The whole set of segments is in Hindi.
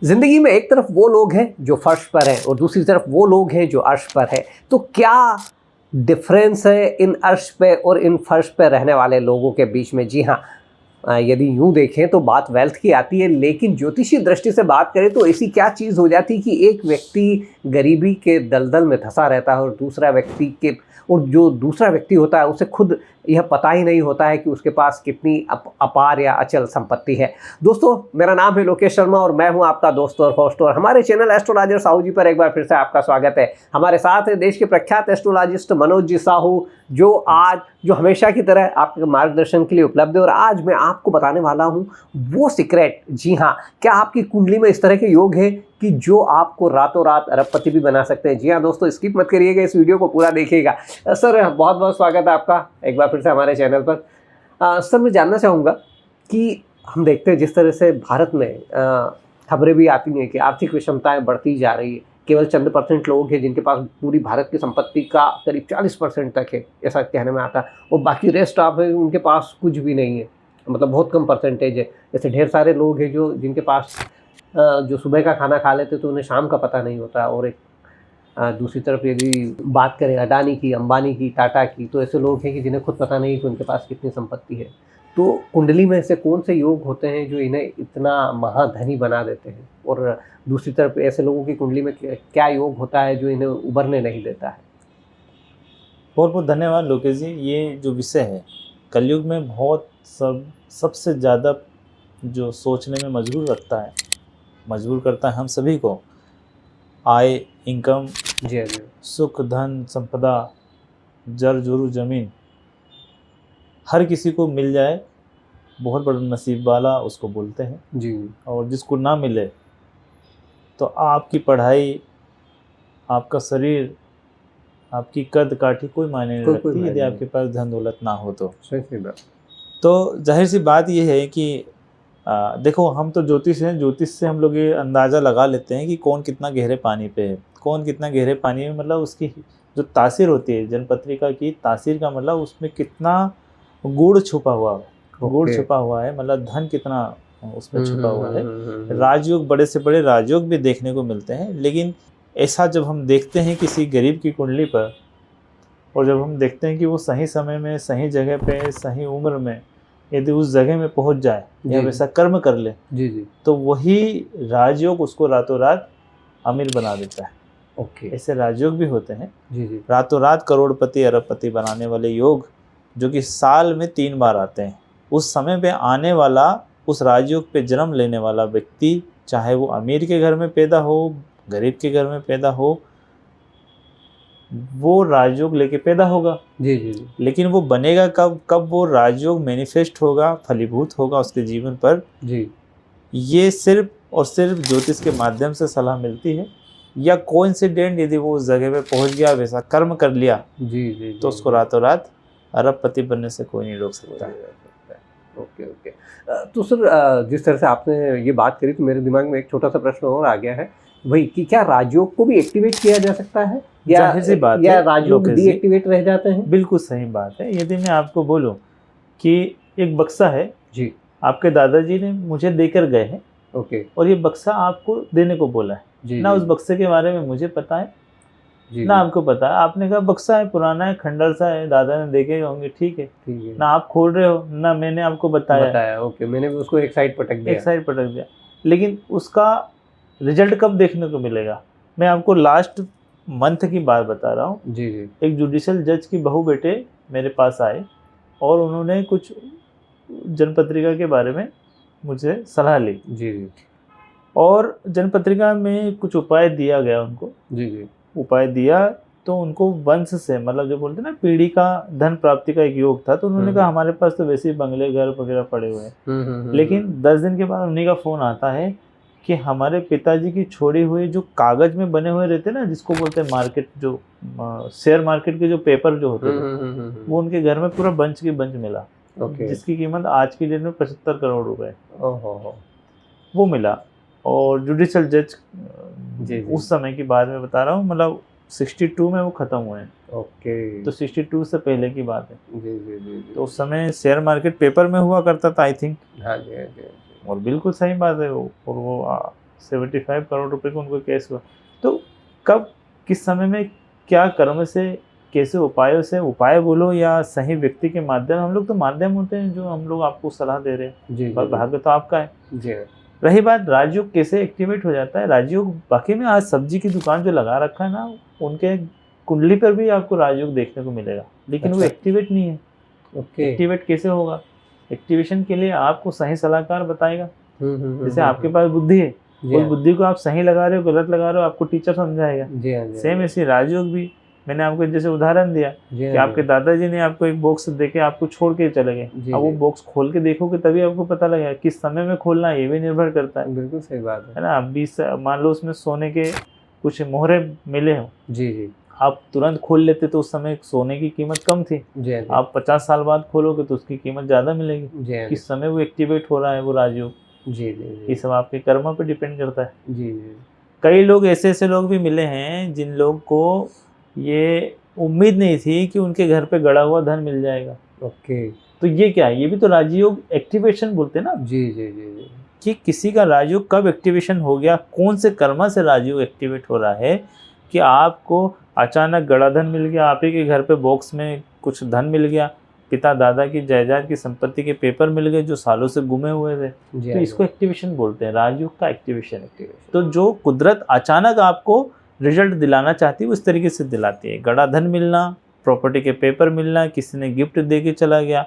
जिंदगी में एक तरफ वो लोग हैं जो फर्श पर हैं और दूसरी तरफ वो लोग हैं जो अर्श पर है। तो क्या डिफरेंस है इन अर्श पे और इन फर्श पे रहने वाले लोगों के बीच में? जी हाँ, यदि यूँ देखें तो बात वेल्थ की आती है, लेकिन ज्योतिषी दृष्टि से बात करें तो ऐसी क्या चीज़ हो जाती है कि एक व्यक्ति गरीबी के दलदल में धंसा रहता है और जो दूसरा व्यक्ति होता है उसे खुद यह पता ही नहीं होता है कि उसके पास कितनी अपार या अचल संपत्ति है। दोस्तों, मेरा नाम है लोकेश शर्मा और मैं हूं आपका दोस्त और होस्ट, और हमारे चैनल एस्ट्रोलॉजर साहू जी पर एक बार फिर से आपका स्वागत है। हमारे साथ है देश के प्रख्यात एस्ट्रोलॉजिस्ट मनोज जी साहू, जो हमेशा की तरह आपके मार्गदर्शन के लिए उपलब्ध है। और आज मैं आपको बताने वाला हूं वो सीक्रेट। जी हाँ, क्या आपकी कुंडली में इस तरह के योग है कि जो आपको रातों रात अरबपति भी बना सकते हैं? जी हाँ दोस्तों, स्किप मत करिएगा, इस वीडियो को पूरा देखिएगा। सर, बहुत बहुत स्वागत है आपका एक बार फिर से हमारे चैनल पर। सर, मैं जानना चाहूँगा कि हम देखते हैं जिस तरह से भारत में खबरें भी आती हैं कि आर्थिक विषमताएं बढ़ती जा रही है। केवल चंद % लोग हैं जिनके पास पूरी भारत की संपत्ति का करीब 40% तक है, ऐसा कहने में आता है, और बाकी रेस्ट ऑफ है उनके पास कुछ भी नहीं है, मतलब बहुत कम परसेंटेज है। जैसे ढेर सारे लोग हैं जिनके पास जो सुबह का खाना खा लेते तो उन्हें शाम का पता नहीं होता। और एक दूसरी तरफ यदि बात करें अडानी की, अंबानी की, टाटा की, तो ऐसे लोग हैं कि जिन्हें खुद पता नहीं कि उनके पास कितनी संपत्ति है। तो कुंडली में ऐसे कौन से योग होते हैं जो इन्हें इतना महाधनी बना देते हैं, और दूसरी तरफ ऐसे लोगों की कुंडली में क्या योग होता है जो इन्हें उभरने नहीं देता है? बहुत बहुत धन्यवाद लोकेश जी। ये जो विषय है कलयुग में बहुत सबसे ज़्यादा जो सोचने में मजबूर करता है हम सभी को। आय, इनकम, जी, सुख, धन, संपदा, जर जुरू जमीन, हर किसी को मिल जाए बहुत बड़ा नसीब वाला उसको बोलते हैं जी। और जिसको ना मिले तो आपकी पढ़ाई, आपका शरीर, आपकी कद काठी कोई मायने नहीं रखती यदि आपके पास धन दौलत ना हो तो। सही बात। तो जाहिर सी बात यह है कि देखो, हम तो ज्योतिष हैं, ज्योतिष से हम लोग ये अंदाज़ा लगा लेते हैं कि कौन कितना गहरे पानी पे है, कौन कितना गहरे पानी में, मतलब उसकी जो तासीर होती है जनपत्रिका की तासीर का, मतलब उसमें कितना गुड़ छुपा हुआ है, मतलब धन कितना उसमें छुपा हुआ है। राजयोग, बड़े से बड़े राजयोग भी देखने को मिलते हैं। लेकिन ऐसा जब हम देखते हैं किसी गरीब की कुंडली पर, और जब हम देखते हैं कि वो सही समय में, सही जगह पे, सही उम्र में यदि उस जगह में पहुंच जाए या वैसा कर्म कर ले, जी, तो वही राजयोग उसको रातों रात अमीर बना देता है। ओके, ऐसे राजयोग भी होते हैं। जी। रातों रात करोड़पति अरबपति बनाने वाले योग जो कि साल में 3 बार आते हैं। उस समय पे आने वाला, उस राजयोग पे जन्म लेने वाला व्यक्ति, चाहे वो अमीर के घर में पैदा हो, गरीब के घर में पैदा हो, वो राजयोग लेके पैदा होगा। जी। लेकिन वो बनेगा कब वो राजयोग मैनिफेस्ट होगा, फलीभूत होगा उसके जीवन पर, जी, ये सिर्फ और सिर्फ ज्योतिष के माध्यम से सलाह मिलती है। या कोइंसिडेंट यदि वो उस जगह पे पहुंच गया, वैसा कर्म कर लिया, जी, तो उसको रातों रात अरबपति बनने से कोई नहीं रोक सकता। ओके। तो सर, जिस तरह से आपने ये बात करी तो मेरे दिमाग में एक छोटा सा प्रश्न और आ गया है वही कि क्या राजयोग को भी एक्टिवेट किया जा सकता है या राजयोग डीएक्टिवेट रह जाते हैं? बिल्कुल सही बात है। यदि मैं आपको बोलूं कि एक बक्सा है, जी, आपके दादाजी ने मुझे देकर गए हैं, ओके, और ये बक्सा आपको देने को बोला है, जी, ना उस बक्से के बारे में मुझे पता है, जी, ना आपको पता है। आपने कहा बक्सा है, पुराना है, खंडर सा है, दादा ने देखे होंगे, ठीक है, ना आप खोल रहे हो, ना मैंने आपको बताया। ओके, मैंने भी उसको एक साइड पटक दिया। लेकिन उसका रिजल्ट कब देखने को मिलेगा? मैं आपको लास्ट मंथ की बात बता रहा हूँ। जी। एक जुडिशियल जज की बहू बेटे मेरे पास आए और उन्होंने कुछ जनपत्रिका के बारे में मुझे सलाह ली। जी। और जनपत्रिका में कुछ उपाय दिया गया उनको। जी। उपाय दिया तो उनको वंश से, मतलब जो बोलते हैं ना, पीढ़ी का धन प्राप्ति का एक योग था। तो उन्होंने कहा हमारे पास तो वैसे ही बंगले, घर वगैरह पड़े हुए हैं। लेकिन 10 दिन के बाद उन्हीं का फ़ोन आता है कि हमारे पिताजी की छोड़ी हुई जो कागज में बने हुए रहते ना, जिसको बोलते हैं मार्केट, जो शेयर मार्केट के जो पेपर जो होते थे, वो उनके घर में पूरा बंच की बंच मिला। जिसकी कीमत आज की डेट में 75 करोड़ रुपए वो मिला। और जुडिशियल जज, उस समय की बात में बता रहा हूँ, मतलब 62 में वो ख़त्म हुए हैं। ओके, तो 62 से पहले की बात है। जी। तो उस समय शेयर मार्केट पेपर में हुआ करता था, आई थिंक। हाँ जी। और बिल्कुल सही बात है वो, और वो 75 करोड़ रुपए का उनको केस हुआ। तो कब किस समय में क्या कर्म से कैसे उपायों से, उपाय बोलो या सही व्यक्ति के माध्यम, हम लोग तो माध्यम होते हैं जो हम लोग आपको सलाह दे रहे हैं, जी पर भाग्य तो आपका है। जी रही बात राजयोग कैसे एक्टिवेट हो जाता है, राजयोग बाकी में आज सब्जी की दुकान जो लगा रखा है ना, उनके कुंडली पर भी आपको राजयोग देखने को मिलेगा, लेकिन वो अच्छा। एक्टिवेट नहीं है। ओके। एक्टिवेट कैसे होगा? एक्टिवेशन के लिए आपको सही सलाहकार बताएगा। जैसे आपके पास बुद्धि है, उस बुद्धि को आप सही लगा रहे हो गलत लगा रहे हो, आपको टीचर समझाएगा। जी हाँ, सेम ऐसे राजयोग भी, मैंने आपको जैसे उदाहरण दिया कि आपके दादाजी ने आपको एक बॉक्स देके आपको छोड़ के चले गए, अब वो बॉक्स खोल के देखोगे तभी आपको पता लगेगा। किस समय में खोलना है ये भी निर्भर करता है। बिल्कुल सही बात है ना। अब 20 मान लो उसमें सोने के कुछ मोहरे मिले हो, जी आप तुरंत खोल लेते तो उस समय सोने की कीमत कम थी। जी आप 50 साल बाद खोलोगे तो उसकी कीमत ज़्यादा मिलेगी। जी किस समय वो एक्टिवेट हो रहा है वो राजयोग, जी ये सब आपके कर्म पे डिपेंड करता है। जी कई लोग ऐसे लोग भी मिले हैं जिन लोग को ये उम्मीद नहीं थी कि उनके घर पे गड़ा हुआ धन मिल जाएगा। ओके। तो ये क्या है? ये भी तो राजयोग एक्टिवेशन बोलते हैं ना। जी जी जी जी कि किसी का राजयोग कब एक्टिवेशन हो गया, कौन से कर्म से राजयोग एक्टिवेट हो रहा है कि आपको अचानक गड़ा धन मिल गया, आप ही के घर पे बॉक्स में कुछ धन मिल गया, पिता दादा की जायदाद की संपत्ति के पेपर मिल गए जो सालों से गुमे हुए थे। तो इसको एक्टिवेशन बोलते हैं, राजयोग का एक्टिवेशन। तो जो कुदरत अचानक आपको रिजल्ट दिलाना चाहती है वो इस तरीके से दिलाती है। गड़ा धन मिलना, प्रॉपर्टी के पेपर मिलना, किसी ने गिफ्ट दे के चला गया।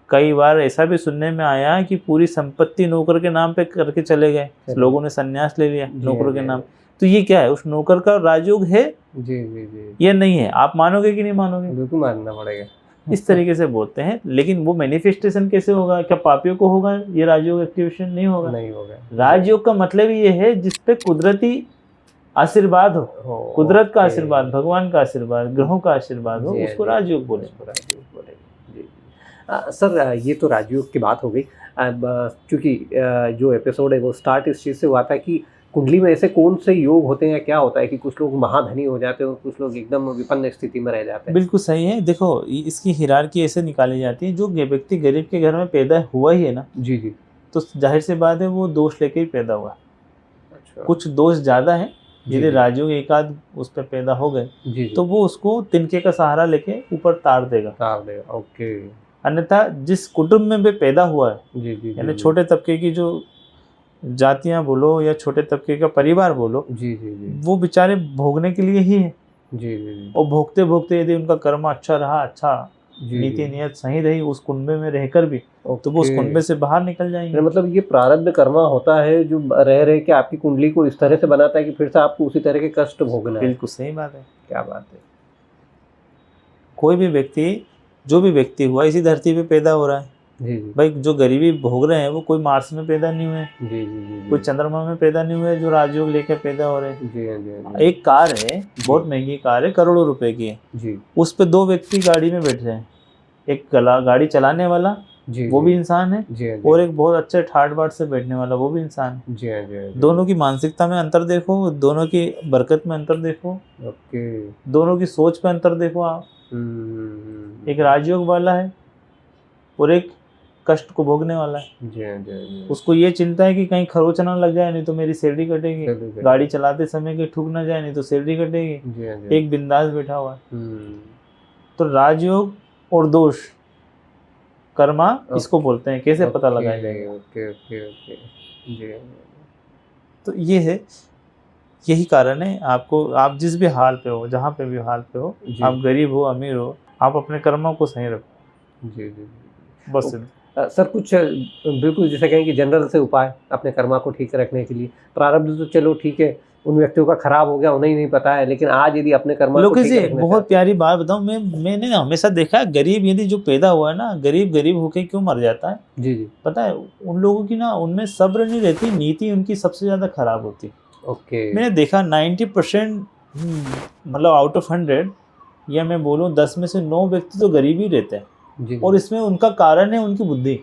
कई बार ऐसा भी सुनने में आया कि पूरी संपत्ति नौकर के नाम पे करके चले गए, लोगों ने संन्यास ले लिया नौकर के नाम। तो ये क्या है? उस नौकर का राजयोग है जी जी जी ये नहीं है? आप मानोगे कि नहीं मानोगे? बिल्कुल मानना पड़ेगा। इस तरीके से बोलते हैं। लेकिन वो मैनिफेस्टेशन कैसे होगा? क्या पापियों को होगा ये राजयोग एक्टिवेशन? नहीं होगा। नहीं होगा। राजयोग का मतलब ये है जिसपे कुदरती आशीर्वाद हो, कुदरत का आशीर्वाद, भगवान का आशीर्वाद, ग्रहों का आशीर्वाद हो, उसको राजयोग बोलेंगे। सर ये तो राजयोग की बात हो गई। अब चूँकि जो एपिसोड है वो स्टार्ट इस चीज़ से हुआ था कि कुंडली में ऐसे कौन से योग होते हैं या क्या होता है कि कुछ लोग महाधनी हो जाते हैं और कुछ लोग एकदम विपन्न स्थिति में रह जाते हैं। बिल्कुल सही है। देखो इसकी हिरार्की ऐसे निकाली जाती है, जो व्यक्ति गरीब के घर में पैदा हुआ ही है ना, जी जी, तो जाहिर सी बात है वो दोष लेके ही पैदा हुआ। अच्छा। कुछ दोष ज़्यादा है, यदि राजयोग एक आध उस पर पैदा हो गए तो वो उसको तिनके का सहारा लेके ऊपर तार देगा। ओके। अन्यथा जिस कुटुंब में भी पैदा हुआ है, जी जी, यानी छोटे तबके की जो जातियां बोलो या छोटे तबके का परिवार बोलो, जी जी जी, वो बेचारे भोगने के लिए ही है। जी जी, और भोगते भोगते यदि उनका कर्म अच्छा रहा, अच्छा नीति नियत सही रही उस कुंबे में रहकर भी, तो वो उस कुंबे से बाहर निकल जाएंगे। मतलब ये प्रारब्ध कर्मा होता है जो रह के आपकी कुंडली को इस तरह से बनाता है कि फिर से आपको उसी तरह के कष्ट भोगना है। बिल्कुल सही बात है। क्या बात है। कोई भी व्यक्ति, जो भी व्यक्ति हुआ इसी धरती पे पैदा हो रहा है। जी जी भाई जो गरीबी भोग रहे हैं वो कोई मार्स में पैदा नहीं हुए, जी जी जी, कोई चंद्रमा में पैदा नहीं हुए जो राजयोग लेकर पैदा हो रहे हैं। जी, एक कार है, बहुत महंगी कार है, करोड़ों रुपए की है जी, उस पे दो व्यक्ति गाड़ी में बैठ रहे हैं। एक गाड़ी चलाने वाला जी, वो भी इंसान है, जी, और एक बहुत अच्छे ठाट बाट से बैठने वाला वो भी इंसान है। जी, जी, दोनों की मानसिकता में अंतर देखो, दोनों की बरकत में अंतर देखो, ओके, दोनों की सोच पे अंतर देखो आप। एक राजयोग वाला है और एक कष्ट को भोगने वाला है। जी, उसको ये चिंता है कि कहीं खरोच ना लग जाए, नहीं तो मेरी सैलरी कटेगी, गाड़ी चलाते समय कहीं ठुक ना जाए, नहीं तो सैलरी कटेगी। एक बिंदास बैठा हुआ है। तो राजयोग और दोष कर्मा इसको बोलते हैं। कैसे पता लगाया जाएगा? जी। तो ये है, यही कारण है आपको, आप जिस भी हाल पे हो, जहाँ पे भी हाल पे हो, आप गरीब हो अमीर हो, आप अपने कर्मों को सही रखो। जी जी, बस सर कुछ बिल्कुल जैसे कहें कि जनरल से उपाय अपने कर्मा को ठीक रखने के लिए। प्रारब्ध तो चलो ठीक है, उन व्यक्तियों का खराब हो गया, उन्हें ही नहीं पता है, लेकिन आज यदि अपने कर्मा को ठीक रखने, बहुत प्यारी बात बताऊं, मैंने हमेशा देखा है, गरीब यदि जो पैदा हुआ है ना, गरीब होके क्यों मर जाता है? जी जी, पता है उन लोगों की ना, उनमें सब्र नहीं रहती, नीति उनकी सबसे ज्यादा खराब होती। ओके, मैंने देखा 90% मतलब आउट ऑफ 100 या मैं बोलूँ 10 में से 9 व्यक्ति तो गरीब ही रहते हैं। जी, और इसमें उनका कारण है उनकी बुद्धि।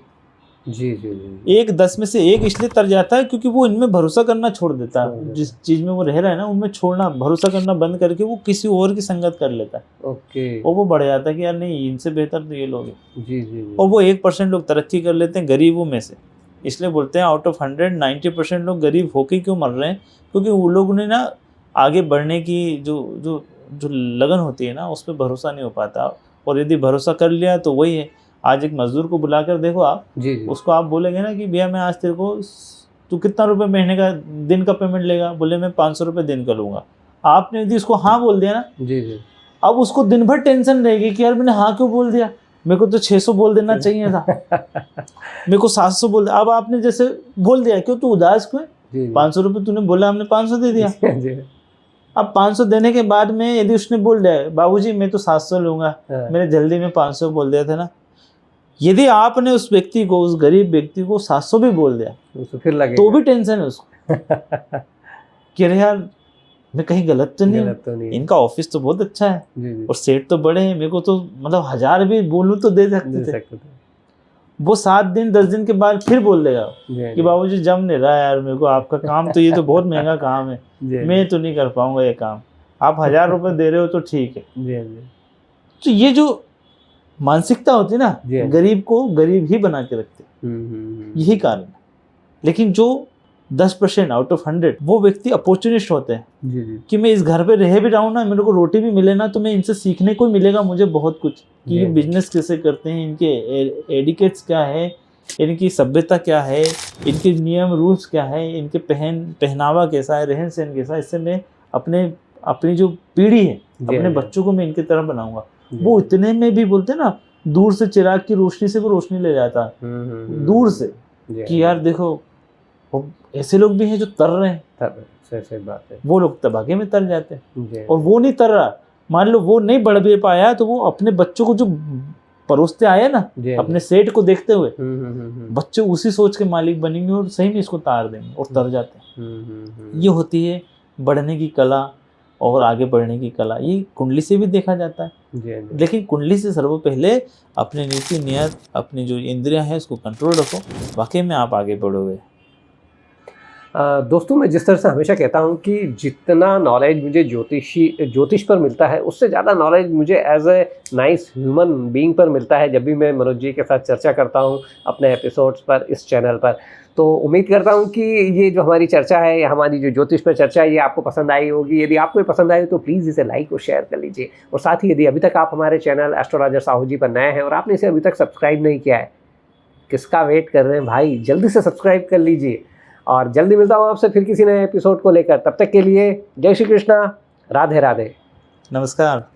जी जी जी, एक 10 में से एक इसलिए तर जाता है क्योंकि वो इनमें भरोसा करना छोड़ देता है। जिस चीज में वो रह रहा है ना, उनमें छोड़ना, भरोसा करना बंद करके वो किसी और की संगत कर लेता है। ओके, और वो बढ़ जाता है कि यार नहीं, इनसे बेहतर तो ये लोग हैं। जी जी, और वो 1% लोग तरक्की कर लेते हैं गरीबों में से। इसलिए बोलते हैं आउट ऑफ 100 90% लोग गरीब होके क्यों मर रहे हैं, क्योंकि वो लोगों ने ना आगे बढ़ने की जो लगन होती है ना, उस पर भरोसा नहीं हो पाता। और यदि भरोसा कर लिया तो वही है, आज एक मजदूर को बुलाकर देखो आप, जी जी उसको आप बोलेंगे ना कि भैया मैं आज तेरे को, तू कितना रुपए महीने का दिन का पेमेंट लेगा, बोले मैं 500 रुपये दिन का लूँगा। आपने यदि उसको हाँ बोल दिया ना, जी जी अब उसको दिन भर टेंशन रहेगी कि यार मैंने हाँ क्यों बोल दिया, मेरे को तो 600 बोल देना चाहिए था, मेरे को 700 बोल दिया। अब आपने जैसे बोल दिया, क्यों तू उदास क्यों है, 500 रुपये तूने बोला, हमने 500 दे दिया। जी अब 500 देने के बाद में यदि उसने बोल दिया बाबूजी मैं तो 700 लूँगा, मैंने जल्दी में 500 बोल दिया था ना, यदि आपने उस व्यक्ति को, उस गरीब व्यक्ति को 700 भी बोल दिया तो फिर लगे तो भी टेंशन है उसको कि अरे यार मैं कहीं गलत तो नहीं, इनका ऑफिस तो बहुत अच्छा है जी और सेट तो बड़े हैं, मेरे को तो मतलब 1000 भी बोलूँ तो दे सकते थे। वो 7 दिन 10 दिन के बाद फिर बोल देगा कि बाबूजी जम नहीं रहा यार मेरे को, आपका काम तो ये तो बहुत महंगा काम है, मैं तो नहीं कर पाऊंगा ये काम, आप 1000 रुपये दे रहे हो तो ठीक है। तो ये जो मानसिकता होती है ना, गरीब को गरीब ही बना के रखते, यही कारण है। लेकिन जो 10% आउट ऑफ 100 वो व्यक्ति अपॉर्चुनिस्ट होते हैं कि मैं इस घर पे रह भी जाऊँ ना, मेरे को रोटी भी मिले ना, तो मैं इनसे सीखने को मिलेगा मुझे बहुत कुछ, कि ये बिजनेस कैसे करते हैं, इनके एडिकेट्स क्या है, इनकी सभ्यता क्या है, इनके नियम रूल्स क्या है, इनके पहनावा कैसा है, रहन सहन कैसा है। इससे मैं अपनी जो पीढ़ी है, अपने बच्चों को मैं इनकी तरह बनाऊंगा। वो इतने में भी बोलते ना, दूर से चिराग की रोशनी से वो रोशनी ले जाता है, दूर से, कि यार देखो ऐसे लोग भी हैं जो तर रहे हैं, सही बात है, वो लोग तबाके में तर जाते हैं। और वो नहीं तर रहा, मान लो वो नहीं बढ़ भी पाया, तो वो अपने बच्चों को जो परोसते आए ना, अपने सेठ को देखते हुए बच्चे उसी सोच के मालिक बनेंगे और सही में इसको तार देंगे और तर जाते हैं। ये होती है बढ़ने की कला और आगे बढ़ने की कला। ये कुंडली से भी देखा जाता है, लेकिन कुंडली से सर्व पहले अपने नीति नियत, अपनी जो इंद्रियां हैं उसको कंट्रोल रखो, वाकई में आप आगे बढ़ोगे। दोस्तों, मैं जिस तरह से हमेशा कहता हूं कि जितना नॉलेज मुझे ज्योतिष पर मिलता है, उससे ज़्यादा नॉलेज मुझे as a nice human being पर मिलता है जब भी मैं मनोज जी के साथ चर्चा करता हूं अपने एपिसोड्स पर, इस चैनल पर। तो उम्मीद करता हूं कि ये जो हमारी चर्चा है, हमारी जो ज्योतिष पर चर्चा है, ये आपको पसंद आई होगी। यदि आपको पसंद आई तो प्लीज़ इसे लाइक और शेयर कर लीजिए। और साथ ही यदि अभी तक आप हमारे चैनल एस्ट्रोलॉजर साहू जी पर नए हैं और आपने इसे अभी तक सब्सक्राइब नहीं किया है, किसका वेट कर रहे हैं भाई, जल्दी से सब्सक्राइब कर लीजिए। और जल्दी मिलता हूँ आपसे फिर किसी नए एपिसोड को लेकर। तब तक के लिए जय श्री कृष्णा, राधे राधे, नमस्कार।